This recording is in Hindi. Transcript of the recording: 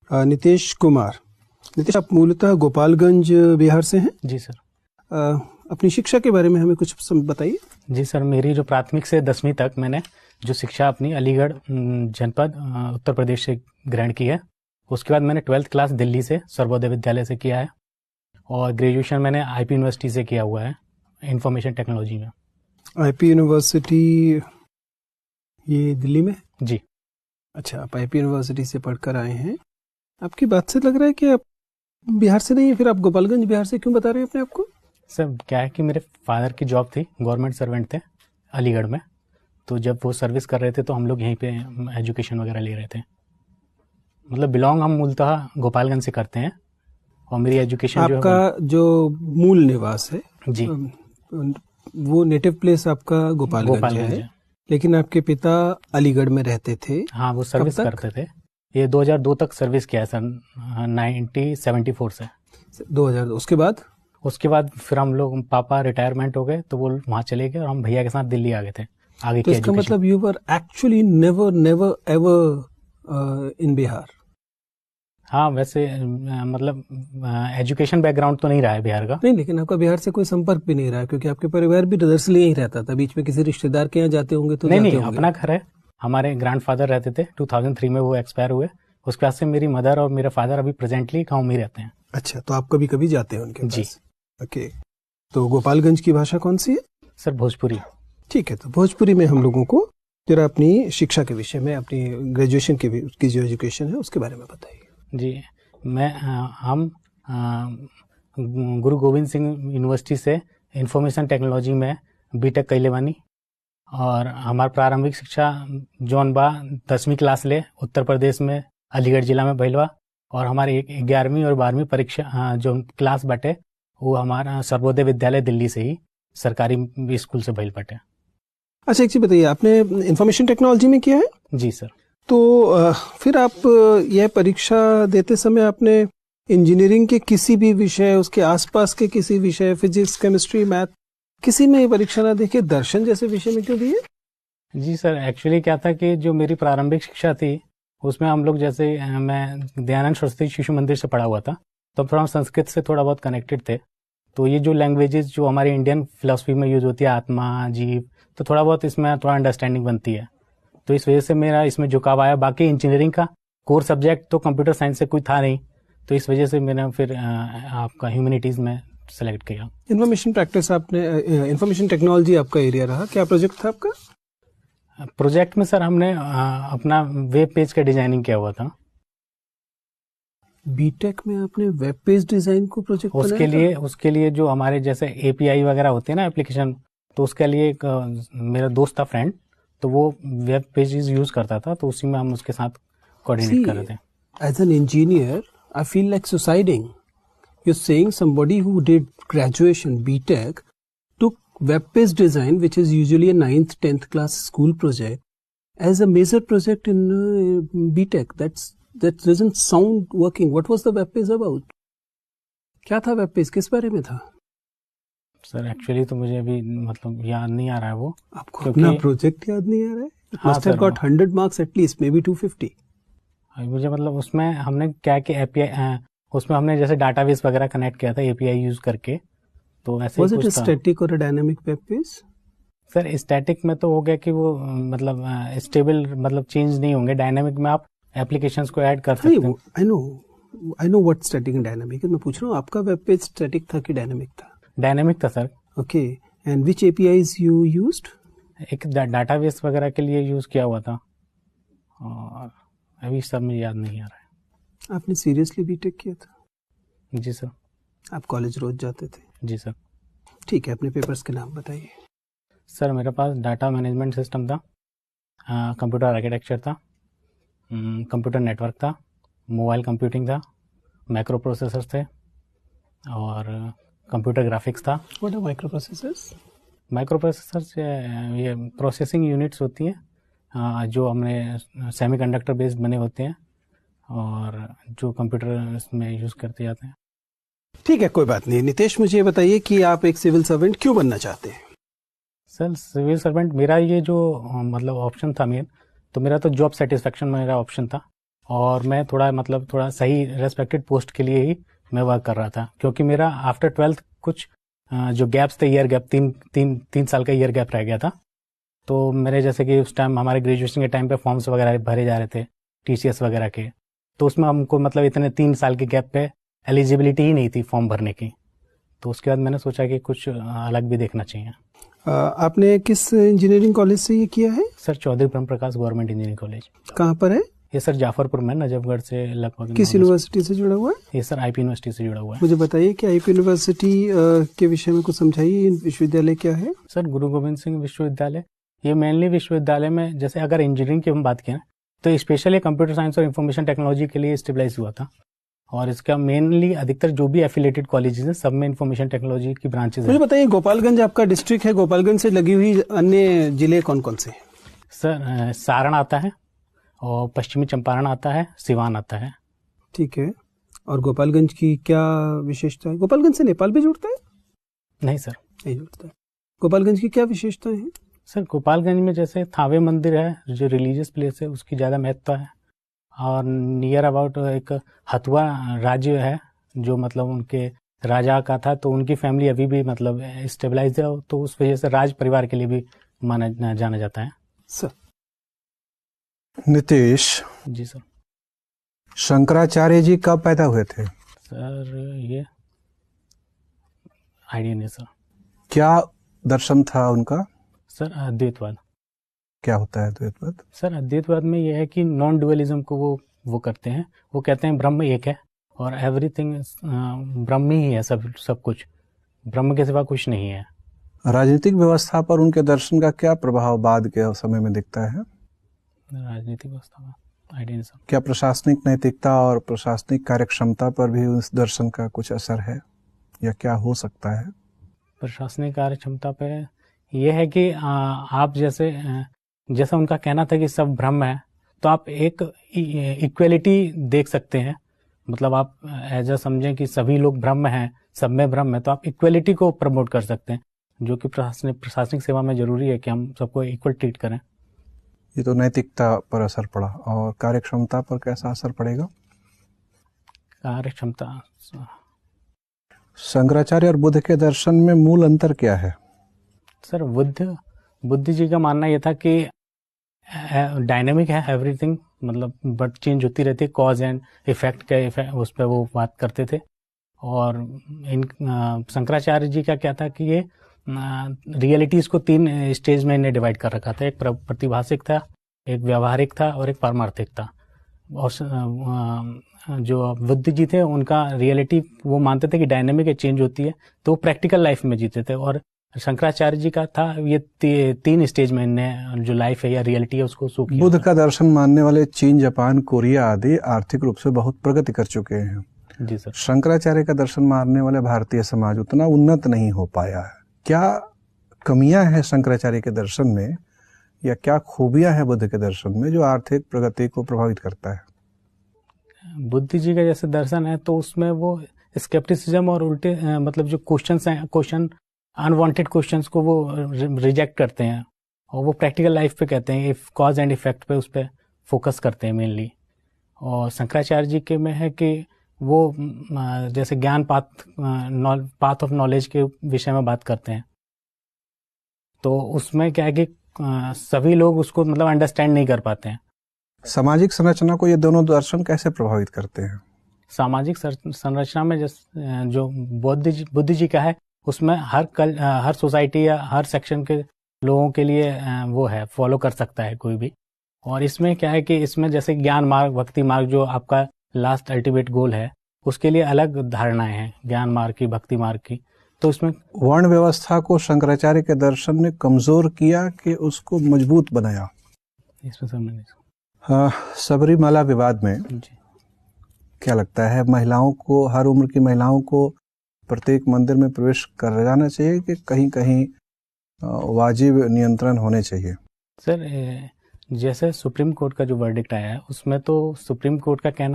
नितेश कुमार। नितेश, आप मूलतः गोपालगंज बिहार से हैं? जी सर। अपनी शिक्षा के बारे में हमें कुछ बताइए। जी सर, मेरी जो प्राथमिक से 10वीं तक मैंने जो शिक्षा अपनी अलीगढ़ जनपद उत्तर प्रदेश से ग्रहण की है। उसके बाद मैंने 12th क्लास दिल्ली से सर्वोदय विद्यालय से किया है और ग्रेजुएशन मैंने आईपी यूनिवर्सिटी से किया हुआ है इंफॉर्मेशन टेक्नोलॉजी में। आईपी यूनिवर्सिटी ये दिल्ली में? जी। अच्छा, आप आईपी यूनिवर्सिटी से पढ़कर आए हैं। आपकी बात से लग रहा है कि आप बिहार से नहीं है, फिर आप गोपालगंज बिहार से क्यों बता रहे हैं अपने आप को? सर क्या है कि मेरे फादर की जॉब थी, गवर्नमेंट सर्वेंट थे अलीगढ़ में, तो जब वो सर्विस कर रहे थे तो हम लोग यहीं पे एजुकेशन वगैरह ले रहे थे। मतलब बिलोंग हम मूलतः गोपालगंज से करते हैं और मेरी एजुकेशन आपका जो मूल निवास है जी, वो नेटिव प्लेस आपका गोपालगंज है, लेकिन आपके पिता अलीगढ़ में रहते थे। हाँ, वो सर्विस करते थे। ये 2002 तक सर्विस किया है सर, 1974 से 2002। उसके बाद फिर हम लोग, पापा रिटायरमेंट हो गए तो वो वहाँ चले गए और हम भैया के साथ दिल्ली आ गए थे आगे तो की इसका एजुकेशन। मतलब you were actually never ever in Bihar? हाँ, वैसे मतलब एजुकेशन बैकग्राउंड तो नहीं रहा है बिहार का। नहीं, लेकिन आपका बिहार से कोई संपर्क भी नहीं रहा, क्योंकि आपके परिवार भी दरअसल यहीं रहता था। बीच में किसी रिश्तेदार के यहाँ जाते होंगे तो नहीं, अपना घर है। हमारे ग्रैंडफादर रहते थे, 2003 में वो एक्सपायर हुए। उसके बाद से मेरी मदर और मेरे फादर अभी प्रेजेंटली गाँव में ही रहते हैं। अच्छा, तो आप कभी कभी जाते हैं उनके पास? जी। ओके, तो गोपालगंज की भाषा कौन सी है? सर भोजपुरी। ठीक है, तो भोजपुरी में हम लोगों को जरा अपनी शिक्षा के विषय में, अपनी ग्रेजुएशन की जो एजुकेशन है उसके बारे में बताइए। जी, हम गुरु गोविंद सिंह यूनिवर्सिटी से इंफॉर्मेशन टेक्नोलॉजी में बीटेक कैले बानी और हमार प्रारंभिक शिक्षा जौन बा 10वीं क्लास ले उत्तर प्रदेश में अलीगढ़ जिला में भइल बा और हमारी 11वीं और 12वीं परीक्षा जो क्लास बाटे वो हमारा सर्वोदय विद्यालय दिल्ली से ही सरकारी स्कूल से भइल बाटे। अच्छा, एक चीज बताइए, आपने इंफॉर्मेशन टेक्नोलॉजी में किया है? जी सर। तो फिर आप यह परीक्षा देते समय आपने इंजीनियरिंग के किसी भी विषय, उसके आसपास के किसी विषय, फिजिक्स, केमिस्ट्री, मैथ, किसी में परीक्षा ना देके दर्शन जैसे विषय में क्यों दिए? जी सर, एक्चुअली क्या था कि जो मेरी प्रारंभिक शिक्षा थी उसमें हम लोग, जैसे मैं दयानंद सरस्वती शिशु मंदिर से पढ़ा हुआ था, तो थोड़ा संस्कृत से थोड़ा बहुत कनेक्टेड थे। तो ये जो लैंग्वेजेस जो हमारी इंडियन फिलोसफी में यूज होती है, आत्मा, जीव, तो थोड़ा बहुत इसमें थोड़ा अंडरस्टैंडिंग बनती है। तो इस वजह से मेरा इसमें झुकाव आया। बाकी इंजीनियरिंग का कोर सब्जेक्ट तो कंप्यूटर साइंस से कोई था नहीं, तो इस वजह से मैंने फिर आपका ह्यूमैनिटीज में सेलेक्ट किया। इंफॉर्मेशन टेक्नोलॉजी आपका एरिया रहा। क्या प्रोजेक्ट था आपका? प्रोजेक्ट में सर हमने अपना वेब पेज का डिजाइनिंग किया हुआ था। बीटेक में आपने वेब पेज डिजाइन को प्रोजेक्ट उसके लिए जो हमारे जैसे एपीआई वगैरह होते हैं ना, एप्लीकेशन, तो उसके लिए एक मेरा दोस्त था फ्रेंड, तो वो वेब पेजेस यूज करता था, तो उसी में हम उसके साथ कोऑर्डिनेट कर रहे थे। As an engineer I feel like suiciding. You are saying somebody who did graduation BTech took web page design, which is usually a 9th 10th class school project, as a major project in BTech. That doesn't sound working. What was the web page about? क्या था web page? किस बारे में था? सर एक्चुअली तो मुझे अभी मतलब याद नहीं आ रहा है वो। आपको अपना प्रोजेक्ट याद नहीं आ रहा है? Must have got 100 marks at least, maybe 250. मुझे मतलब उसमें हमने क्या कि एपीआई, उसमें हमने जैसे डाटाबेस वगैरह कनेक्ट किया था एपीआई यूज करके, तो ऐसे Was it a static or a dynamic web page? Sir static में तो हो गया कि वो मतलब स्टेबल, मतलब चेंज नहीं होंगे। डायनामिक में आप एप्लीकेशंस को ऐड कर सकते हैं। I know what static and dynamic है। मैं पूछ रहा हूँ आपका वेब पेज स्टैटिक था कि डायनामिक था? डायनामिक था sir. Okay, and which APIs you used? एक डाटाबेस वगैरह के लिए यूज किया हुआ था और अभी सब में याद नहीं आ रहा है। आपने सीरियसली बीटेक किया था? जी सर। आप कॉलेज रोज जाते थे? जी सर। ठीक है, अपने पेपर्स के नाम बताइए। सर मेरे पास डाटा मैनेजमेंट सिस्टम था, कंप्यूटर आर्किटेक्चर था, कंप्यूटर नेटवर्क था, मोबाइल कंप्यूटिंग था, माइक्रो प्रोसेसर्स थे और कंप्यूटर ग्राफिक्स था। What are microprocessors? Microprocessors ये प्रोसेसिंग यूनिट्स होती हैं जो हमने सेमीकंडक्टर बेस्ड बने होते हैं और जो कंप्यूटर में यूज़ करते जाते हैं। ठीक है, कोई बात नहीं। नितेश, मुझे बताइए कि आप एक सिविल सर्वेंट क्यों बनना चाहते हैं? सर सिविल सर्वेंट मेरा ये जो मतलब ऑप्शन था मेन, तो मेरा तो जॉब सेटिस्फेक्शन मेरा ऑप्शन था और मैं थोड़ा सही रेस्पेक्टेड पोस्ट के लिए ही मैं वर्क कर रहा था, क्योंकि मेरा आफ्टर 12th कुछ जो गैप्स थे, ईयर गैप, तीन साल का ईयर गैप रह गया था। तो मेरे जैसे कि उस टाइम हमारे ग्रेजुएशन के टाइम पे फॉर्म्स वगैरह भरे जा रहे थे TCS वगैरह के, तो उसमें हमको इतने 3 साल के गैप पे एलिजिबिलिटी ही नहीं थी फॉर्म भरने की। तो उसके बाद मैंने सोचा कि कुछ अलग भी देखना चाहिए। आपने किस इंजीनियरिंग कॉलेज से ये किया है? सर चौधरी ब्रह्म प्रकाश गवर्नमेंट इंजीनियरिंग कॉलेज। कहाँ पर है ये? सर जाफरपुर में, नजफगढ़ से लगभग। किस यूनिवर्सिटी से जुड़ा हुआ है? ये सर IP यूनिवर्सिटी से जुड़ा हुआ है। मुझे बताइए कि IP यूनिवर्सिटी के विषय में कुछ समझाइए। विश्वविद्यालय क्या है? सर गुरु गोविंद सिंह विश्वविद्यालय। ये मेनली विश्वविद्यालय में, जैसे अगर इंजीनियरिंग की हम बात करें तो स्पेशली कंप्यूटर साइंस और इंफॉर्मेशन टेक्नोलॉजी के लिए स्टेबलाइज हुआ था, और इसका मेनली अधिकतर जो भी एफिलेटेड कॉलेजेस हैं सब में इंफॉर्मेशन टेक्नोलॉजी की ब्रांचेस हैं। मुझे बताइए, गोपालगंज आपका डिस्ट्रिक्ट है, गोपालगंज से लगी हुई अन्य जिले कौन कौन से? सर सारण आता है, और पश्चिमी चंपारण आता है, सिवान आता है। ठीक है। और गोपालगंज की क्या विशेषता है? गोपालगंज से नेपाल भी जुड़ता है? नहीं सर, नहीं जुड़ता है। गोपालगंज की क्या विशेषताएं हैं? सर गोपालगंज में जैसे थावे मंदिर है, जो रिलीजियस प्लेस है, उसकी ज़्यादा महत्व है। और नियर अबाउट एक हथुआ राज्य है, जो उनके राजा का था, तो उनकी फैमिली अभी भी स्टेबलाइज है, तो उस वजह से राज परिवार के लिए भी माना जाना जाता है। Sir Nitish ji sir. शंकराचार्य जी कब पैदा हुए थे? सर ये आइडिया नहीं सर। क्या दर्शन था उनका? सर अद्वैतवाद। क्या होता है अद्वैतवाद? सर अद्वैतवाद में यह है कि नॉन डुअलिज्म को वो करते हैं। वो कहते हैं ब्रह्म एक है और एवरीथिंग ब्रह्म ही है, सब कुछ ब्रह्म के सिवा कुछ नहीं है। राजनीतिक व्यवस्था पर उनके दर्शन का क्या प्रभाव बाद के समय में दिखता है? राजनीतिक व्यवस्था में आइडिया नहीं सर। क्या प्रशासनिक नैतिकता और प्रशासनिक कार्यक्षमता पर भी उस दर्शन का कुछ असर है, या क्या हो सकता है? प्रशासनिक कार्य क्षमता पे यह है कि आप जैसा उनका कहना था कि सब ब्रह्म है, तो आप एक इक्वलिटी देख सकते हैं। आप ऐसा समझें कि सभी लोग ब्रह्म हैं, सब में ब्रह्म है, तो आप इक्वलिटी को प्रमोट कर सकते हैं, जो कि प्रशासनिक सेवा में जरूरी है कि हम सबको इक्वल ट्रीट करें। ये तो नैतिकता पर असर पड़ा, और कार्यक्षमता पर कैसा असर पड़ेगा? कार्यक्षमता, शंकराचार्य और बुद्ध के दर्शन में मूल अंतर क्या है? सर बुद्ध जी का मानना यह था कि डायनेमिक है एवरीथिंग, बट चेंज होती रहती है, कॉज एंड इफेक्ट के उस पर वो बात करते थे। और शंकराचार्य जी का क्या था कि ये रियलिटीज को 3 स्टेज में इन्हें डिवाइड कर रखा था। एक प्रतिभाषिक था, एक व्यवहारिक था, और एक पारमार्थिक था। और जो बुद्ध जी थे उनका रियलिटी वो मानते थे कि डायनेमिक है, चेंज होती है, तो वो प्रैक्टिकल लाइफ में जीते थे। और शंकराचार्य जी का था ये 3 स्टेज में इन्हें जो लाइफ है या रियलिटी है उसको शो किया। बुद्ध का दर्शन मानने वाले चीन, जापान, कोरिया आदि आर्थिक रूप से बहुत प्रगति कर चुके हैं। जी सर। शंकराचार्य का दर्शन मानने वाले भारतीय समाज उतना उन्नत नहीं हो पाया है। क्या कमियां हैं शंकराचार्य के दर्शन में, या क्या खूबियां हैं बुद्ध के दर्शन में जो आर्थिक प्रगति को प्रभावित करता है? बुद्ध जी का जैसे दर्शन है तो उसमें वो स्केप्टिसिज्म और उल्टे जो क्वेश्चन अनवांटेड क्वेश्चंस को वो रिजेक्ट करते हैं, और वो प्रैक्टिकल लाइफ पे कहते हैं, इफ कॉज एंड इफेक्ट पे उस पर फोकस करते हैं मेनली। और शंकराचार्य जी के में है कि वो जैसे ज्ञान पाथ ऑफ नॉलेज के विषय में बात करते हैं, तो उसमें क्या है कि सभी लोग उसको अंडरस्टैंड नहीं कर पाते हैं। सामाजिक संरचना को ये दोनों दर्शन कैसे प्रभावित करते हैं? सामाजिक संरचना में जो बुद्ध जी का है उसमें हर सोसाइटी या हर सेक्शन के लोगों के लिए वो है, फॉलो कर सकता है कोई भी। और इसमें क्या है कि इसमें जैसे ज्ञान मार्ग, भक्ति मार्ग, जो आपका लास्ट अल्टीमेट गोल है, उसके लिए अलग धारणाएं हैं, ज्ञान मार्ग की, भक्ति मार्ग की। तो इसमें वर्ण व्यवस्था को शंकराचार्य के दर्शन ने कमजोर किया कि उसको मजबूत बनाया? इसमें समझ हाँ, सबरीमाला विवाद में क्या लगता है, महिलाओं को, हर उम्र की महिलाओं को प्रत्येक मंदिर में प्रवेश कर जाना चाहिए कि कहीं कहीं वाजिब नियंत्रण होने चाहिए? सर जैसे सुप्रीम कोर्ट का जो वर्डिक्ट आया है उसमें तो सुप्रीम कोर्ट का कहना है